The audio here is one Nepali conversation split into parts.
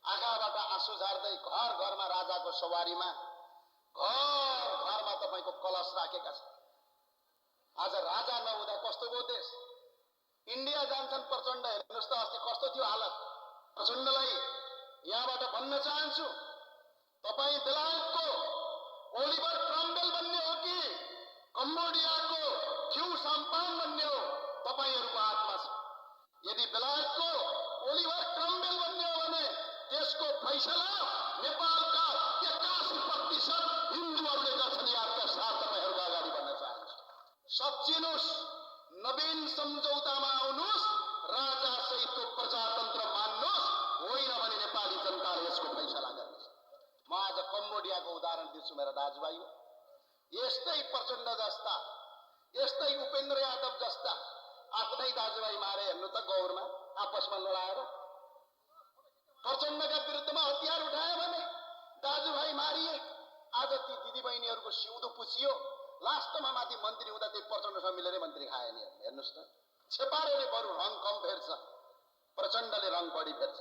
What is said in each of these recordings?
आँखाबाट आँसु झार्दै घर घरमा राजाको सवारीमा घर घरमा तपाईको कलश राखेका छन्। आज राजा नहुँदा कस्तो भयो देश? इन्डिया जान्छन् प्रचण्ड, हेर्नुहोस् त अस्ति कस्तो थियो हालत। प्रचण्डलाई यहाँबाट भन्न चाहन्छु, तपाई बेलायतको ओलिभर क्रम्बेल बन्ने हो कि कम्बोडियाको थ्यू साम्पाङ बन्ने हो, तपाईहरूको हातमा छ। यदि बेलायतको ओलिभर क्रम्बेल बन्ने हो भने त्यसको फैसला नेपालका 81% हिन्दूहरूले गर्छन्। यादका साथ तपाईहरूको अगाडि बढ्न चाहन्छु। सच्चिनुस्, नवीन सम्झौतामा आउनुस्, राजा सहितको प्रजातन्त्र मान्नुस्, होइन भने नेपाली जनताले यसको फैसला गर्नेछ। म आज कम्बोडियाको उदाहरण दिन्छु मेरा दाजुभाइ। यस्तै प्रचण्ड जस्ता, यस्तै उपेन्द्र यादव जस्ता आफ्नै दाजुभाइ मारे हेर्नु त गौरमा आपसमा लडाएर। प्रचण्डका विरुद्धमा हतियार उठाए भने दाजुभाइ मारिए। आज ती दिदीबहिनीहरूको सिउँदो पुछियो, लास्टमा माथि मन्त्री हुँदा त्यही प्रचण्डसँग मिलेर मन्त्री खाए नि। हेर्नुहोस् त, छेपारोले बरु रङ कम फेर्छ, प्रचण्डले रङ बढी फेर्छ।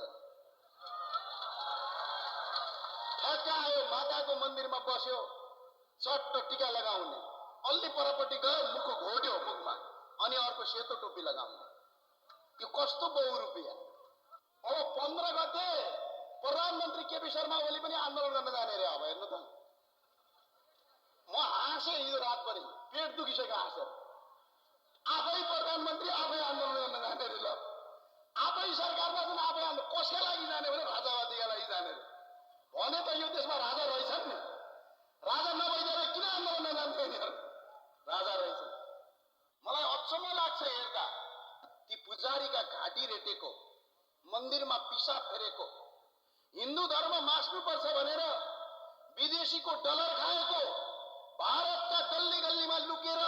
ठ्याक्क आयो माताको मन्दिरमा बस्यो, चट्ट टीका लगाउने, अलि परपट्टि गयो मुखको घोट्यो मुखमा, अनि अर्को सेतो टोपी लगाउने। यो कस्तो बहुरूपिया। अब 15 गते प्रधानमन्त्री केपी शर्मा ओली पनि आन्दोलन गर्न जाने रे। अब हेर्नु त, म हाँसे हिजो रातभरि, पेट दुखिसक्यो हाँसेर। आफै प्रधानमन्त्री आफै आन्दोलन गर्न जाने रे। ल आफै सरकारमा छन्, आफै आन्दोलन। कसका लागि जाने भने राजावादीका लागि जाने रे। भने त यो देशमा राजा रहेछन् नि, राजा नभइदिएर किन आन्दोलन जान्थे यिनीहरू? राजा रहेछन्। मलाई अचम्म लाग्छ हेर्दा, ती पुजारीका घाँटी रेटेको, मन्दिरमा पिसाब फेरेको, हिन्दू धर्म मास्नुपर्छ भनेर विदेशीको डलर खाएको, भारतका गल्ली गल्लीमा लुकेर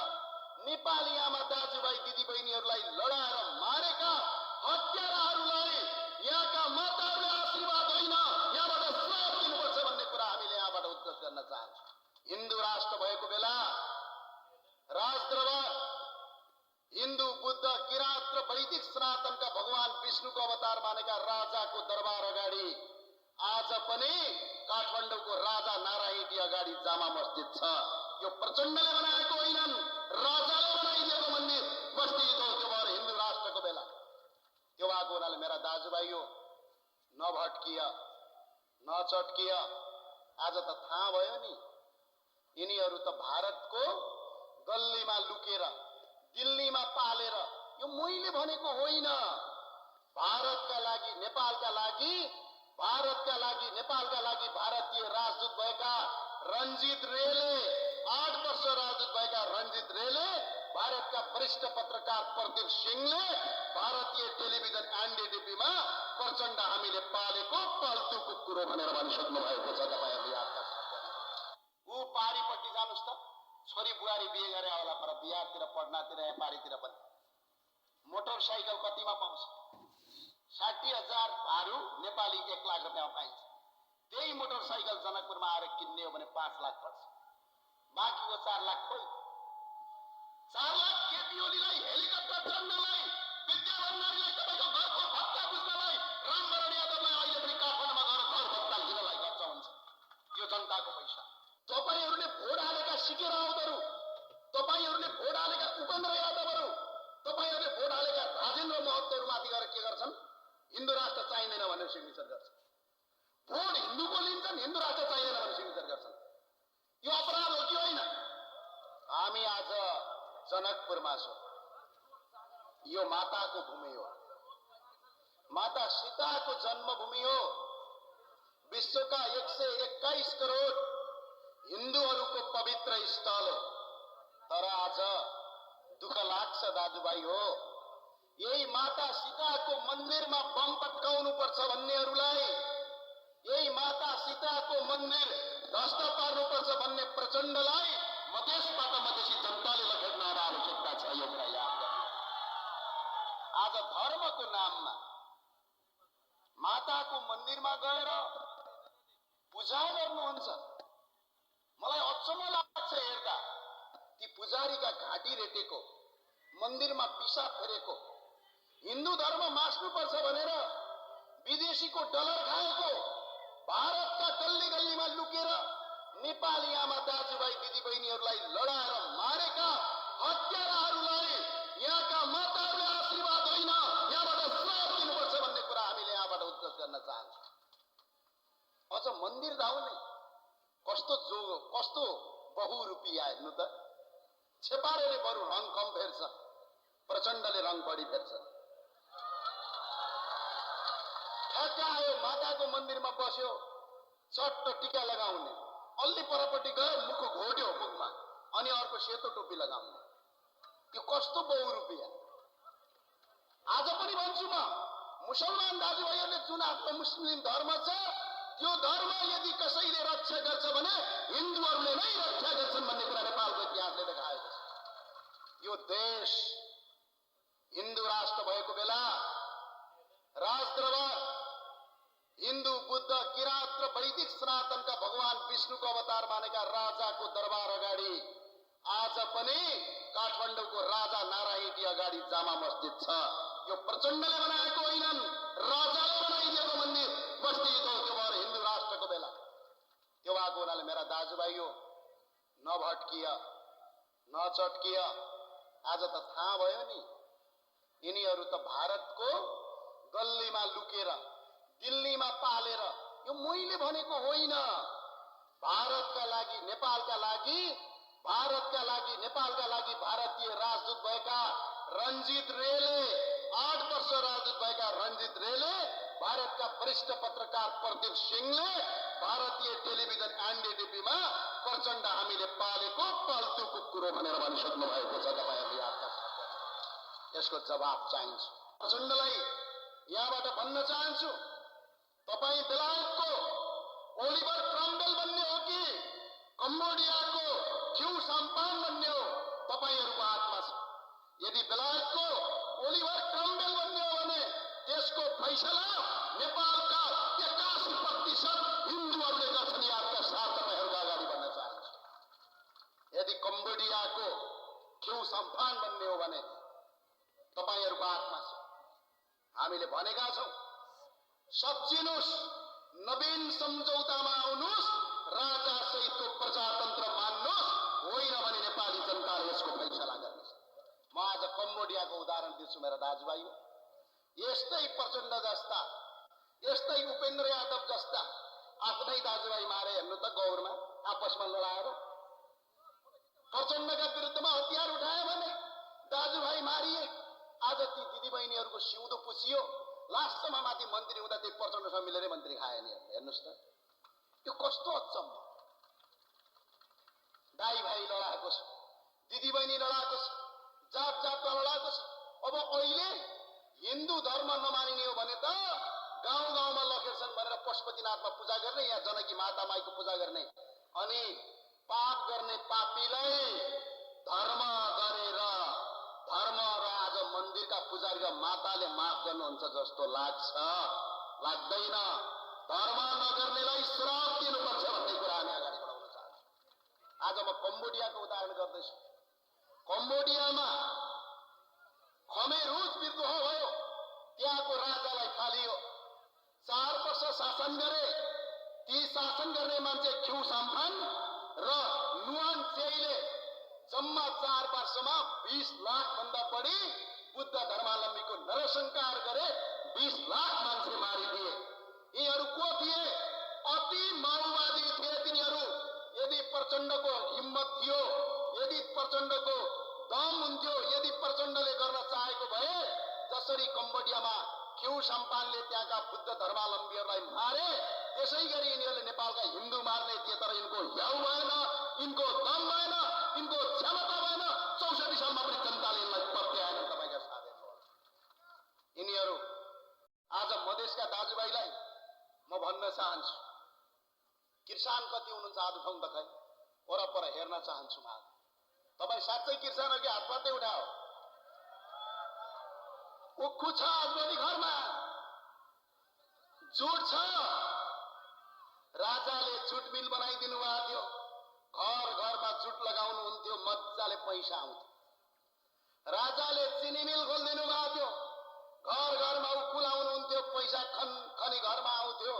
नेपाली आमा दाजुभाइ दिदीबहिनीहरूलाई लडाएर मारेका हत्याराहरूलाई यहाँका माताहरूले आशीर्वाद होइन, यहाँबाट श्राप दिनुपर्छ भन्ने कुरा हामीले यहाँबाट उद्घोष गर्न चाहन्छौँ। हिन्दू राष्ट्र भएको बेला राजदरबार हिन्दू, बुद्ध, किराँत र वैदिक सनातनका भगवान विष्णुको अवतार मानेका राजाको दरबार अगाडि आज पनि काठमाडौँको राजा नारायणी अगाडि जामा मस्जिद छ। यो प्रचण्डले बनाएको होइनन्, राजाले बनाइदिएको मन्दिर मस्जिद हो। त्यो भएर हिन्दू राष्ट्रको बेला त्यो भएको हुनाले मेरा दाजुभाइ हो, नभट्किय, नचट्किय। आज त थाहा भयो नि, यिनीहरू त भारतको गल्लीमा लुकेर, दिल्लीमा पालेर, यो मैले भनेको होइन, भारतका लागि, नेपालका लागि, भारतका लागि, नेपालका लागि भारतीय राजदूत भएका रञ्जित रेले, 8 वर्ष राजदूत भएका रञ्जित रेले, भारतका वरिष्ठ पत्रकार प्रदीप सिंहले भारतीय टेलिभिजन एनडीटीभीमा प्रचण्ड हामीले पालेको पाल्तु कुकुर हो भनेर भनिसक्नु भएको छ। तपाईहरुले याद गर्नु। ऊ पारीपट्टि जानुस् त, छोरी बुहारी बिहे गरे होला, पर बिहारतिर पढ्नातिर या पारीतिर पनि मोटरसाइकल कतिमा पाउँछ? 60,000 भारू नेपाली 1 लाख रुपैयाँमा पाइन्छ। त्यही मोटरसाइकल जनकपुरमा आएर किन्ने हो भने 5 लाख पर्छ। बाँकीको 4 लाख खोइ। 4 लाख केपी ओलीलाई हेलिकप्टर चढ्नलाई, विद्या भण्डारीलाई तपाईको घरको भत्ता बुझ्नलाई, रामवरण यादवलाई अहिले पनि काठमाडौँमा गएर घर भत्ता लिनलाई खर्च हुन्छ। यो जनताको पैसा। तपाईहरुले भोट हालेका सिकेर आउँदहरू, तपाईहरुले भोट हालेका उपेन्द्र यादवहरू, तपाईहरुले भोट हालेका राजेन्द्र महतोहरू माथि गएर के गर्छन्? हिन्दू राष्ट्र चाहिँदैन भनेर सिग्नेचर गर्छन्। भोट हिन्दूको लिन्छन्, हिन्दू राष्ट्र चाहिँदैन भनेर सिग्नेचर गर्छन्। यो अपराध हो कि होइन? हामी आज जनकपुरमा छौँ। यो माताको भूमि हो, माता सीताको जन्मभूमि हो। विश्वका 121 करोड हिन्दूहरूको पवित्र स्थल हो। तर आज दुःख लाग्छ दाजुभाइ हो, यही माता सीताको मन्दिरमा बम पट्काउनु पर्छ भन्नेहरूलाई, यही माता सीताको मन्दिर ध्वस्त पार्नुपर्छ भन्ने प्रचण्डलाई मधेसबाट मधेसी जनताले लखेट्न आवश्यकता छ। यो कुरा याद गर्नु। आज धर्मको नाममा माताको मन्दिरमा गएर पूजा गर्नुहुन्छ। मलाई अचम्म लाग्छ हेर्दा, ती पुजारीका घाँटी रेटेको, मन्दिरमा पिसाब फेरेको, हिन्दू धर्म मास्नुपर्छ भनेर विदेशीको डलर खाएको, भारतका गल्ली गल्लीमा लुकेर नेपाली आमा दाजुभाइ दिदीबहिनीहरूलाई लडाएर मारेका हत्याराहरूलाई यहाँका माताहरूले आशीर्वाद होइन यहाँबाट श्राप दिनुपर्छ भन्ने कुरा हामीले यहाँबाट उद्घोष गर्न चाहन्छौँ। अझ मन्दिर धाउने कस्तो बहुरूपिया हेर्नु त। छेपारेले बरु रङ कम फेर्छ, प्रचण्डले रङ बढी फेर्छ। ठ्याक्क आयो माताको मन्दिरमा बस्यो, चट्ट टीका लगाउने, अलि परपट्टि गयो मुख घोट्यो मुखमा, अनि अर्को सेतो टोपी लगाउने। यो कस्तो बहुरूपिया। आज पनि भन्छु म, मुसलमान दाजुभाइहरूले जुन आफ्नो मुस्लिम धर्म छ त्यो धर्म यदि कसैले रक्षा गर्छ भने हिन्दूहरूले नै रक्षा गर्छन् भन्ने कुरा नेपालको इतिहासले देखाएको छ। यो देश हिन्दू राष्ट्र भएको बेला राजदरबार हिन्दू, बुद्ध, किराँत र वैदिक सनातनका भगवान विष्णुको अवतार मानेका राजाको दरबार अगाडि आज पनि काठमाडौँको राजा नारायणी अगाडि जामा मस्जिद छ। यो प्रचण्डले बनाएको होइनन्, राजाले बनाइदिएको मन्दिर मस्जिद हो। त्यो भएर हिन्दू राष्ट्रको बेला त्यो भएको हुनाले मेरा दाजुभाइ हो, नभट्किय नचट्किय। आज त थाहा भयो नि, यिनीहरू त भारतको गल्लीमा लुकेर दिल्लीमा पालेर, यो मैले भनेको होइन, भारतका लागि नेपालका लागि भारतीय राजदूत भएका रञ्जित रेले, 8 वर्ष राजदूत भएका रञ्जित रेले, भारतका वरिष्ठ पत्रकार प्रदीप सिंहले भारतीय टेलिभिजन एनडीटीभीमा प्रचण्ड हामीले पालेको पाल्तु कुकुर हो भनेर भनिसक्नु भएको छ। तपाईहरुले याद गर्नु, यसको जवाब चाहिन्छ। प्रचण्डलाई यहाँबाट भन्न चाहन्छु, तपाईं बेलायतको ओलिभर क्रम्बेल बन्ने हो कि कम्बोडियाको ख्यू साम्पान बन्ने हो, तपाईहरुको हातमा छ। यदि बेलायतको ओलिभर क्रम्बेल बन्ने हो भने त्यसको फैसला नेपालका 81% हिन्दूहरूले गर्छन्। यादका साथ तपाईहरुको अगाडि भन्न चाहन्छु। यदि कम्बोडियाको ख्यू साम्पान बन्ने हो भने तपाईहरुको हातमा छ। हामीले भनेका छौं, सच्चिनुस्, नवीन सम्झौतामा आउनुस्, राजा सहितको प्रजातन्त्र मान्नुस्, होइन भने नेपाली जनताले यसको फैसला गर्नेछ। म आज कम्बोडियाको उदाहरण दिन्छु मेरा दाजुभाइ। यस्तै प्रचण्ड जस्ता, यस्तै उपेन्द्र यादव जस्ता आफ्नै दाजुभाइ मारे हेर्नु त, गौरमा आपसमा लडाएर प्रचण्डका विरुद्धमा हतियार उठाए भने दाजुभाइ मारिए। आज ती दिदीबहिनीहरूको सिउँदो पुछियो, लास्टमा माथि मन्त्री हुँदा त्यही प्रचण्डसँग मिलेरै मन्त्री खाए नि। हेर्नुस् त, यो कस्तो अचम्म। दाइ भाइ लडाएको छ, दिदीबहिनी लडाएको छ, जात जातमा लडाएको छ। अब अहिले हिन्दू धर्म नमानिने हो भने त गाउँ गाउँमा लखेर्छन् भनेर पशुपतिनाथमा पूजा गर्ने, यहाँ जनकी माता माईको पूजा गर्ने, अनि पाप गर्ने पापीलाई धर्म गरेर धर्म र आज मन्दिरका पुजारी र माताले माफ गर्नुहुन्छ जस्तो लाग्छ, लाग्दैन। धर्म नगर्नेलाई श्राप दिनुपर्छ भन्ने कुरा हामी अगाडि बढाउन चाहन्छौँ। आज म कम्बोडियाको उदाहरण गर्दैछु। कम्बोडियामा खमेरुज विद्रोह भयो, त्यहाँको राजालाई फालियो, 4 वर्ष शासन गरे। ती शासन गर्ने मान्छे ख्यू साम्फान र नुवान चेईले जम्मा 4 वर्षमा 20 लाख भन्दा बढी बुद्ध धर्मावलम्बीको नरसंहार गरे, 20 लाख मान्छे मारिदिए। यिनीहरू को थिए? अति माओवादी थिए तिनीहरू। यदि प्रचण्डको हिम्मत थियो, यदि प्रचण्डको दम हुन्थ्यो, यदि प्रचण्डले गर्न चाहेको भए जसरी कम्बोडियामा ख्यू साम्पानले त्यहाँका बुद्ध धर्मावलम्बीहरूलाई मारे, त्यसै गरी यिनीहरूले नेपालका हिन्दू मार्ने थिए। तर यिनको ह्याउ भएन, यिनको दम भएन, यिनको क्षमता भएन। 64 सालमा पनि जनताले यिनलाई पत्याएन। तपाईका साथीहरु, यिनीहरू आज मधेसका दाजुभाइलाई म भन्न चाहन्छु, किसान कति हुनुहुन्छ हात उठाउनु त खै, वरपर हेर्न चाहन्छु। म तपाईँ साँच्चै किसान हो कि हात मात्रै उठाओ। उखु छ आज पनि घरमा, जुट छ। राजाले जुट मिल बनाइदिनु भएको थियो, घर घरमा जुट लगाउनु हुन्थ्यो, मजाले पैसा आउँथ्यो। राजाले चिनी मिल खोलिदिनु भएको थियो, घर घरमा उखु लाउनु हुन्थ्यो, पैसा खनी घरमा आउँथ्यो।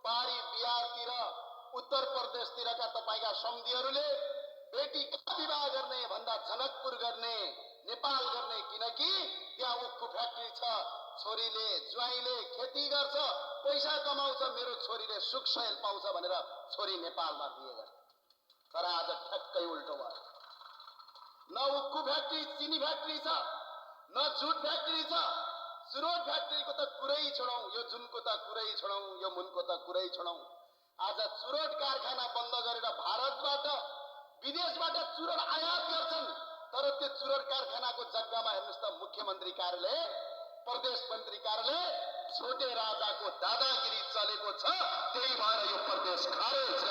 बारी बिहारतिर उत्तर प्रदेशतिरका तपाईका सम्धिहरूले बेटीका विवाह गर्ने भन्दा जनकपुर गर्ने नेपाल गर्ने, किनकि त्यहाँ उक्कु फ्याक्ट्री छ, छोरीले ज्वाइँले खेती गर्छ, पैसा कमाउँछ, मेरो छोरीले सुख सयल पाउँछ भनेर छोरी नेपालमा बिहे गर्छ। तर आज ठ्याक्कै उल्टो भयो। न उक्कु फ्याक्ट्री चिनी फ्याक्ट्री छ, न जुट फ्याक्ट्री छ, चुरोट फ्याक्ट्रीको त कुरै छोडौं, यो जुनको त कुरै छोडौं, यो मुनको त कुरै छोडौं। आज चुरोट कारखाना बन्द गरेर भारतबाट विदेशबाट चुरोट आयात गर्छन्, तर त्यो चुरोट कारखानाको जग्गामा हेर्नुस् त मुख्यमन्त्री कार्यालय, प्रदेश मन्त्री कार्यालय, छोटे राजाको दादागिरी चलेको छ। त्यही भएर यो प्रदेश खारेज